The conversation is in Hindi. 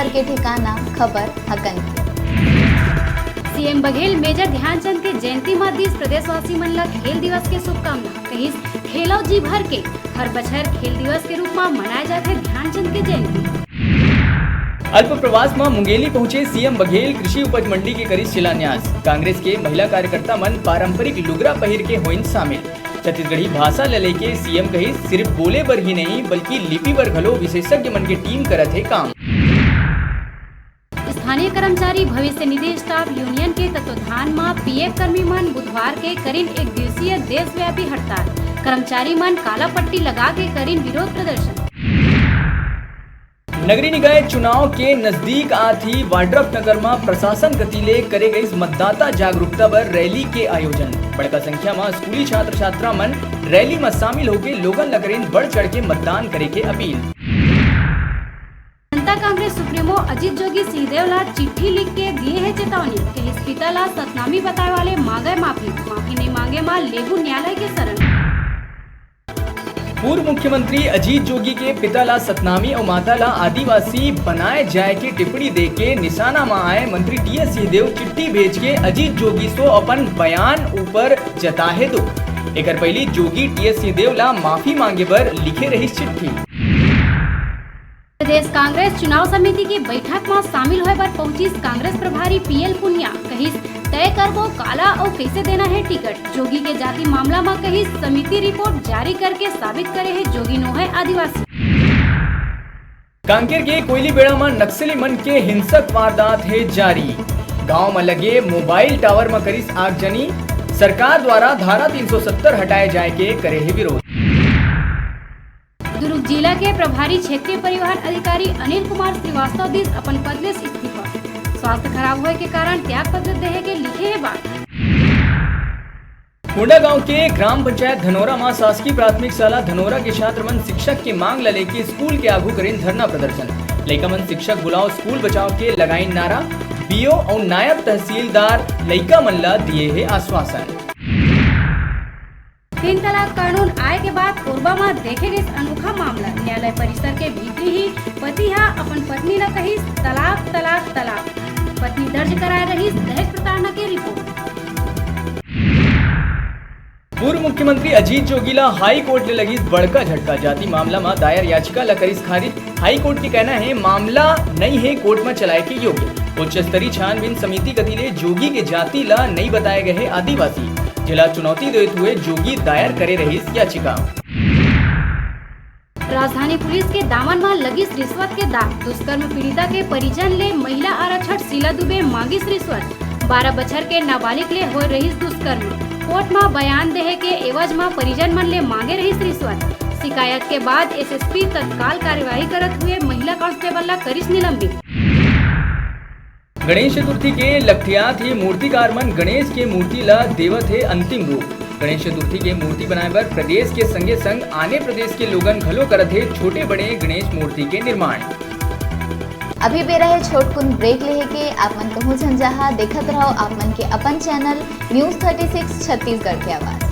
खबर के ठिकाना खबर हकन के। सीएम बघेल मेजर ध्यानचंद के जयंती में दिस प्रदेशवासी मन ला खेल दिवस के शुभकामना। कहिस खेलो जी भर के हर बछर खेल दिवस के रूप में मनाए जाते ध्यानचंद के जयंती। अल्प प्रवास में मुंगेली पहुंचे सीएम बघेल कृषि उपज मंडी के करी शिलान्यास। कांग्रेस के महिला कार्यकर्ता मन पारंपरिक लुगरा पहिर के होइन शामिल। छत्तीसगढ़ी भाषा ले लेके सीएम कही सिर्फ बोले बर ही नहीं बल्कि लिपि बर घलो विशेषज्ञ मन के टीम करत है काम। स्थानीय कर्मचारी भविष्य निधि स्टाफ यूनियन के तत्वाधान में पीएफ कर्मी मन बुधवार के करीन एक दिवसीय देशव्यापी हड़ताल। कर्मचारी मन काला पट्टी लगा के करीन विरोध प्रदर्शन। नगरीय निकाय चुनाव के नजदीक आती वाड्रफ नगर में प्रशासन गतिले करे गई मतदाता जागरूकता पर रैली के आयोजन। बड़का संख्या में स्कूली छात्र छात्रा मन रैली में शामिल होकर लोगन लगरेन बढ़ चढ़ के मतदान करे के अपील। जनता कांग्रेस सुप्रीमो अजीत जोगी सिंहदेव ला चिट्ठी लिख के दिए है चेतावनी। कहिस पिता ला सतनामी बताए वाले मांगे माफी नहीं मांगे मां लेबू न्यायालय के शरण। पूर्व मुख्यमंत्री अजीत जोगी के पिता ला सतनामी और माता ला आदिवासी बनाए जाए की टिप्पणी दे के निशाना में आए मंत्री टीएस सिंहदेव चिट्ठी भेज के अजीत जोगी सो अपन बयान ऊपर जताहे दो। एक पहली जोगी टीएस सिंहदेव ला माफी मांगे बर लिखे रही चिट्ठी। प्रदेश कांग्रेस चुनाव समिति की बैठक में शामिल होए बर पहुंची कांग्रेस प्रभारी पीएल पुनिया। कहिस तय करबो काला और कैसे देना है टिकट। जोगी के जाति मामला में कहिस समिति रिपोर्ट जारी करके साबित करे है जोगी नो है आदिवासी। कांकेर के कोयली बेड़ा में नक्सली मन के हिंसक वारदात है जारी। गांव में लगे मोबाइल टावर में करिस आगजनी। सरकार द्वारा धारा 370 हटाए जाए के करे है विरोध। दुर्ग जिला के प्रभारी क्षेत्रीय परिवहन अधिकारी अनिल कुमार श्रीवास्तव दिस अपन पद से इस्तीफा। स्वास्थ्य खराब होए के कारण त्याग पत्र देहे के लिखे है बात। कोंडा गांव के ग्राम पंचायत धनोरा में शासकीय प्राथमिक शाला धनोरा के छात्र मन शिक्षक की मांग ला लेके स्कूल के आगू करें धरना प्रदर्शन। लइका मन शिक्षक बुलाओ स्कूल बचाओ के लगाइन नारा। बीओ और नायब तहसीलदार लइका मन ला दिए है आश्वासन। 3 तलाक कानून आए के बाद कोरबा में देखे गए अनोखा मामला। न्यायालय परिसर के भीतर ही पति हा अपन पत्नी ला कही तलाक तलाक तलाक। पत्नी दर्ज कराए रही दहेज प्रताड़ना की रिपोर्ट। पूर्व मुख्यमंत्री अजीत जोगी ला हाई कोर्ट ने लगी बड़का झटका। जाति मामला में दायर याचिका ला करिस खारिज। हाई कोर्ट के कहना है मामला नहीं है कोर्ट में चलाए के योग्य। उच्च स्तरीय छानबीन समिति गतिले जोगी के जाति ला नहीं बताए गए आदिवासी। जिला चुनौती देते हुए जोगी दायर करे रही याचिका। राजधानी पुलिस के दामन में लगी रिश्वत के दाग। दुष्कर्म पीड़िता के परिजन ले महिला आरक्षण शीला दुबे मांगी रिश्वत। 12 बछर के नाबालिग ले हो रही दुष्कर्म। कोर्ट में बयान देहे के एवज में परिजन मन ले मांगे रही रिश्वत। शिकायत के बाद एसएसपी तत्काल कार्यवाही करत हुए महिला कांस्टेबल ला करिस निलंबित। गणेश चतुर्थी के लखियात ही मूर्तिकार मन गणेश के मूर्ति ला देवत है अंतिम रूप। गणेश चतुर्थी के मूर्ति बनाए बर प्रदेश के संगे संग आने प्रदेश के लोगन घलो करत है छोटे बड़े गणेश मूर्ति के निर्माण। अभी बेरा है छोटकुन ब्रेक लेहे के। आप मन कहूँ झंझाहा देखत रहो आप मन के अपन चैनल न्यूज़ 36 छत्तीसगढ़ के आवाज।